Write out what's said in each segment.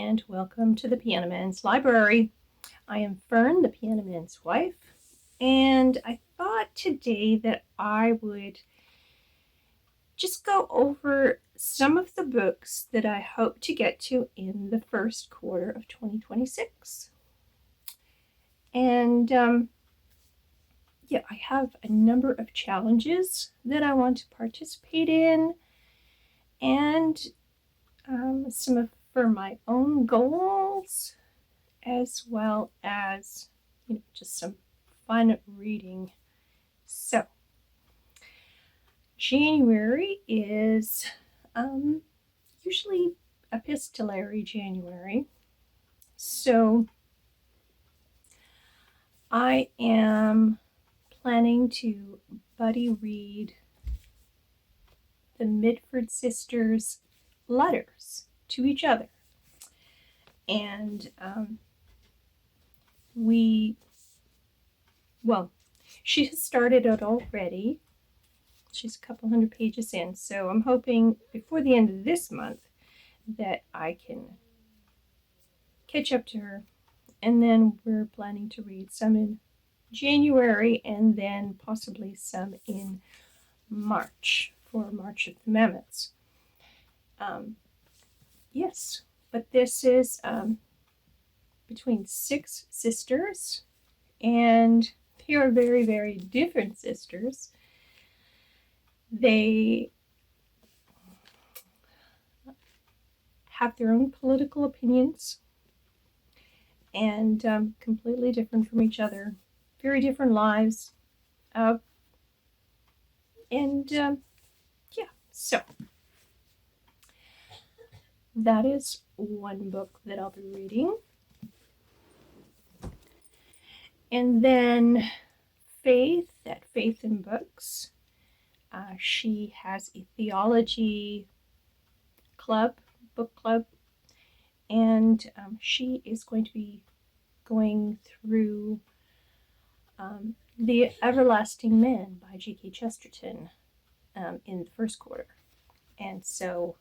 and welcome to the Piano Man's Library. I am Fern, the Piano Man's wife, and I thought today that I would just go over some of the books that I hope to get to in the first quarter of 2026. And I have a number of challenges that I want to participate in, and some for my own goals, as well as just some fun reading. So January is usually epistolary January, so I am planning to buddy read the Mitford sisters' letters to each other. And she has started it already. She's a couple hundred pages in, so I'm hoping before the end of this month that I can catch up to her. And then we're planning to read some in January and then possibly some in March for March of the Mammoths. Yes, but this is between 6 sisters, and they are very, very different sisters. They have their own political opinions and completely different from each other, very different lives. So that is one book that I'll be reading. And then Faith, at Faith in Books. She has a theology club, book club, and she is going to be going through The Everlasting Men by G.K. Chesterton in the first quarter. And so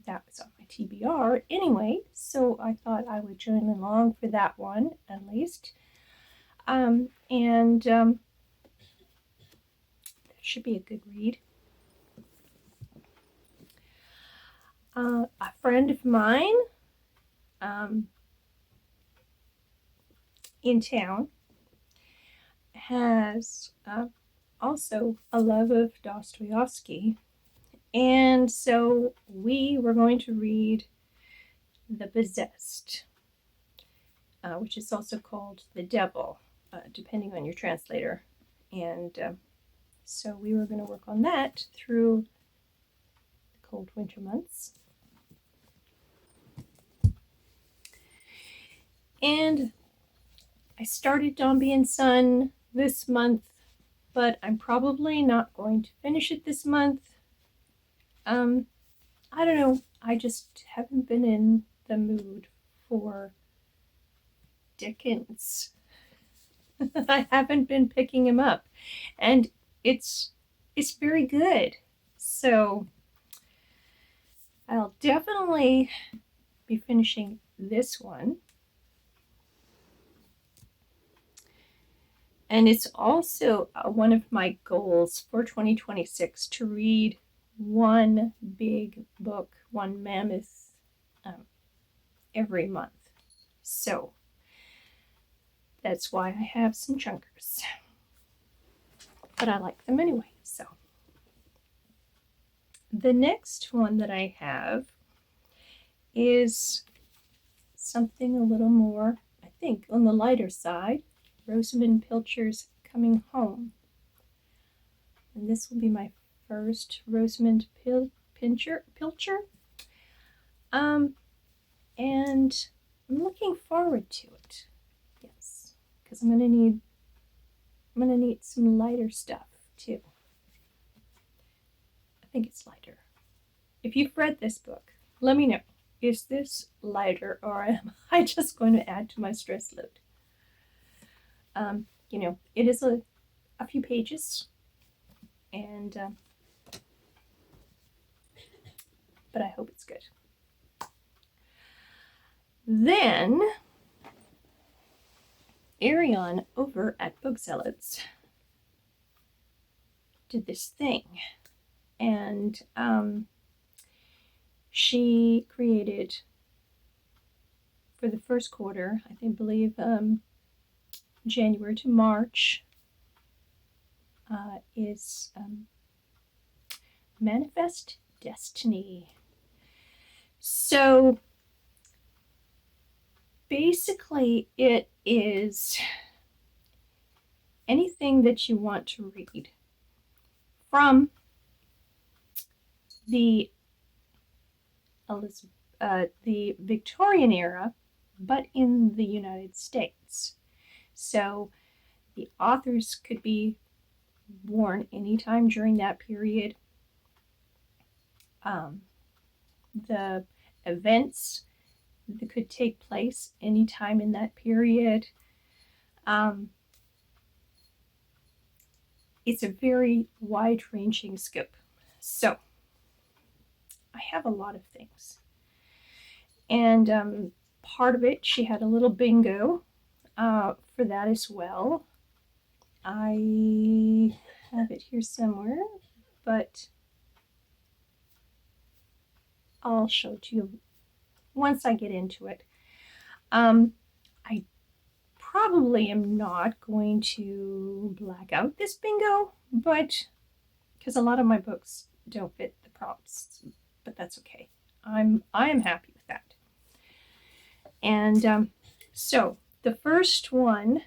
that was on my TBR anyway, so I thought I would join along for that one at least. That should be a good read. A friend of mine in town has also a love of Dostoevsky, and so we were going to read The Possessed, which is also called The Devil, depending on your translator. And so we were going to work on that through the cold winter months. And I started Dombey and Son this month, but I'm probably not going to finish it this month. I don't know. I just haven't been in the mood for Dickens. I haven't been picking him up, and it's very good. So I'll definitely be finishing this one. And it's also one of my goals for 2026 to read one big book, one mammoth, every month. So that's why I have some chunkers. But I like them anyway. So the next one that I have is something a little more, I think, on the lighter side. Rosamund Pilcher's Coming Home. And this will be my first Rosamund Pilcher. And I'm looking forward to it. Yes, because I'm gonna need some lighter stuff too. I think it's lighter. If you've read this book, let me know. Is this lighter, or am I just going to add to my stress load? It is a few pages, and but I hope it's good. Then Erion over at Bookzealots did this thing, and she created for the first quarter, I believe January to March, is Manifest Destiny. So basically it is anything that you want to read from the Victorian era, but in the United States. So the authors could be born anytime during that period. The events that could take place anytime in that period. It's a very wide-ranging scope. So I have a lot of things. And part of it, she had a little bingo for that as well. I have it here somewhere, but I'll show it to you once I get into it. I probably am not going to black out this bingo, but because a lot of my books don't fit the prompts, but that's okay. I am happy with that. And so the first one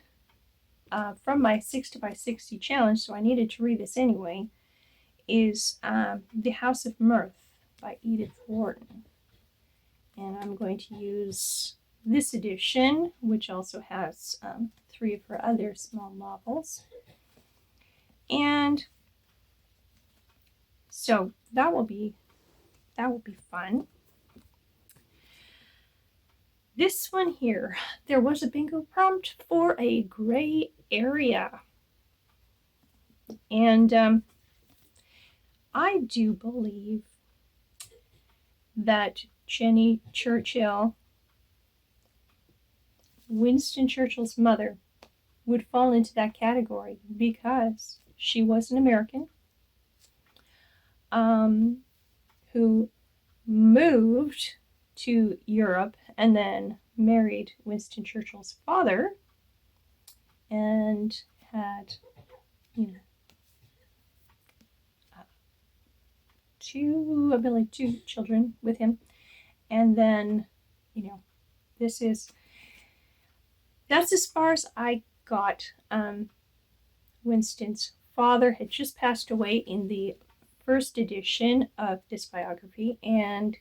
from my 60x60 challenge, so I needed to read this anyway, is The House of Mirth by Edith Wharton. And I'm going to use this edition, which also has 3 of her other small novels. And so that will be fun. This one here, there was a bingo prompt for a gray area. And I do believe that Jenny Churchill, Winston Churchill's mother, would fall into that category because she was an American who moved to Europe and then married Winston Churchill's father and had, two children with him. And then, that's as far as I got. Winston's father had just passed away in the first edition of this biography, and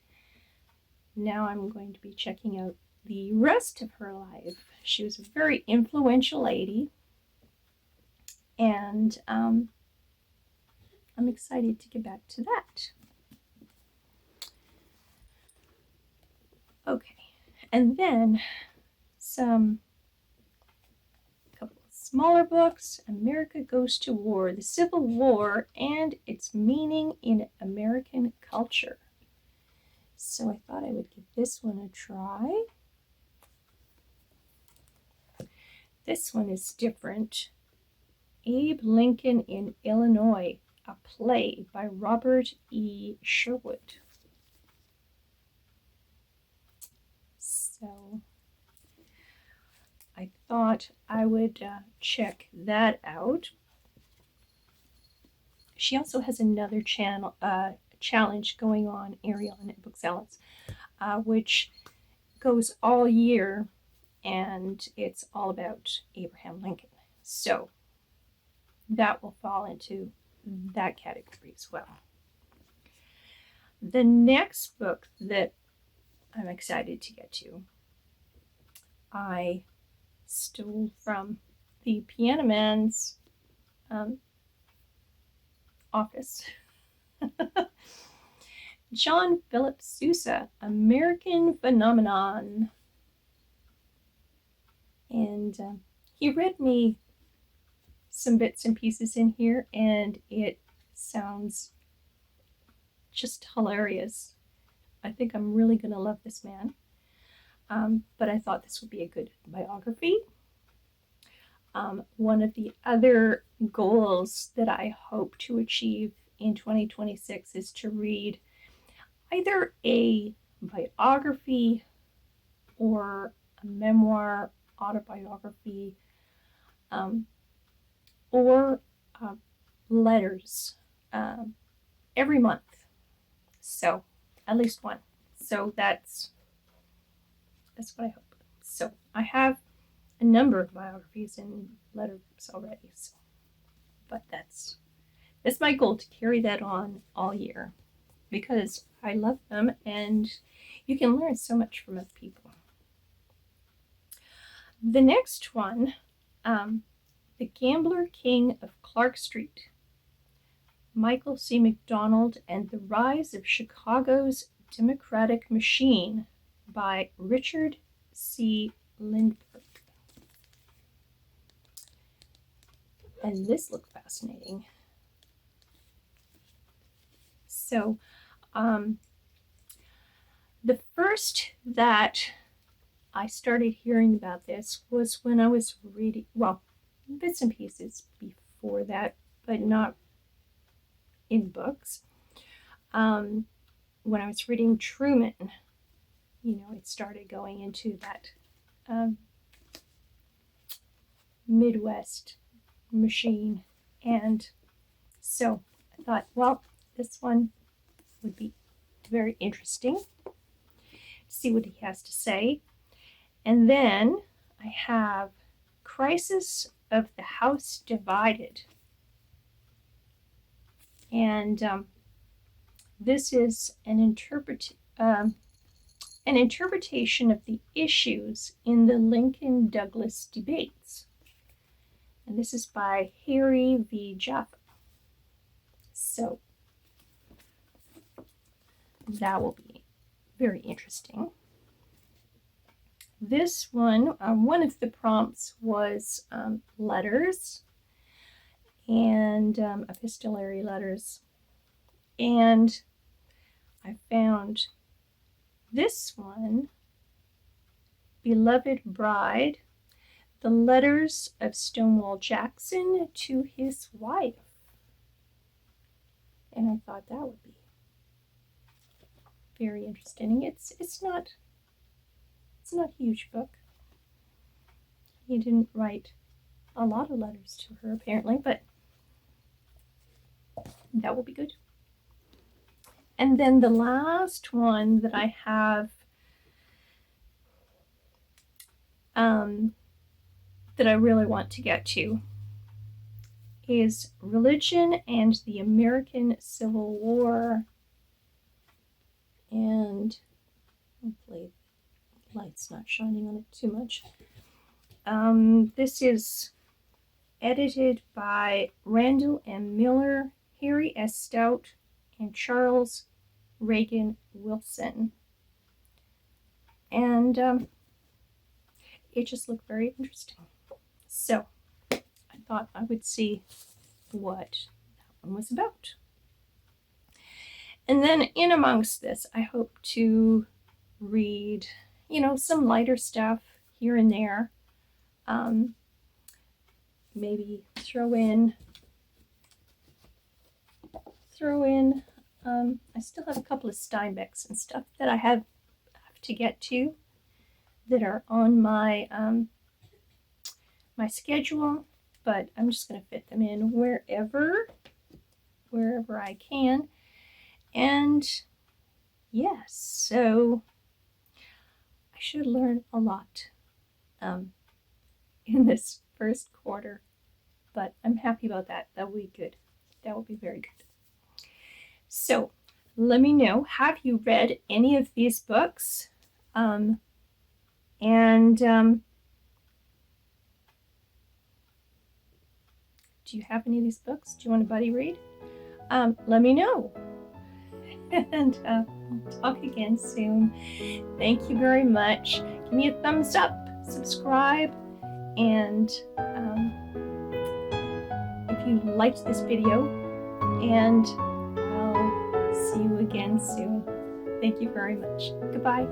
now I'm going to be checking out the rest of her life. She was a very influential lady, and I'm excited to get back to that. Okay, and then a couple of smaller books. America Goes to War, the Civil War and its Meaning in American Culture. So I thought I would give this one a try. This one is different. Abe Lincoln in Illinois, a play by Robert E. Sherwood. So I thought I would check that out. She also has another challenge going on, Erion at Bookzealots, which goes all year, and it's all about Abraham Lincoln. So that will fall into that category as well. The next book that I'm excited to get to, I stole from the Piano Man's office. John Philip Sousa, American Phenomenon. And he read me some bits and pieces in here, and it sounds just hilarious. I think I'm really going to love this man. but I thought this would be a good biography. One of the other goals that I hope to achieve in 2026 is to read either a biography or a memoir, autobiography, or letters every month. So at least one. So that's what I hope. So I have a number of biographies and letters already. So, but that's my goal, to carry that on all year, because I love them and you can learn so much from other people. The next one, The Gambler King of Clark Street, Michael C. McDonald and the Rise of Chicago's Democratic Machine by Richard C. Lindbergh. And this looked fascinating. So, the first that I started hearing about this was when I was reading, well, bits and pieces before that, but not in books. When I was reading Truman, it started going into that Midwest machine. And so I thought, well, this one would be very interesting to see what he has to say. And then I have Crisis of the House Divided. And this is an interpretation of the issues in the Lincoln-Douglas debates. And this is by Harry V. Jaffa. So that will be very interesting. This one, one of the prompts was letters and epistolary letters. And I found this one, Beloved Bride, the letters of Stonewall Jackson to his wife. And I thought that would be very interesting. It's not a huge book. He didn't write a lot of letters to her apparently, but that will be good. And then the last one that I have that I really want to get to is Religion and the American Civil War. And hopefully the light's not shining on it too much. This is edited by Randall M. Miller, Harry S. Stout, and Charles Reagan Wilson. And it just looked very interesting. So I thought I would see what that one was about. And then in amongst this, I hope to read, some lighter stuff here and there. Maybe throw in, I still have a couple of Steinbecks and stuff that I have to get to that are on my my schedule, but I'm just going to fit them in wherever I can. And yes, so I should learn a lot in this first quarter, but I'm happy about that. That will be good. That will be very good. So let me know, have you read any of these books? Do you have any of these books? Do you want a buddy read? Let me know. And we'll talk again soon. Thank you very much. Give me a thumbs up, subscribe, and if you liked this video, and I'll see you again soon. Thank you very much. Goodbye.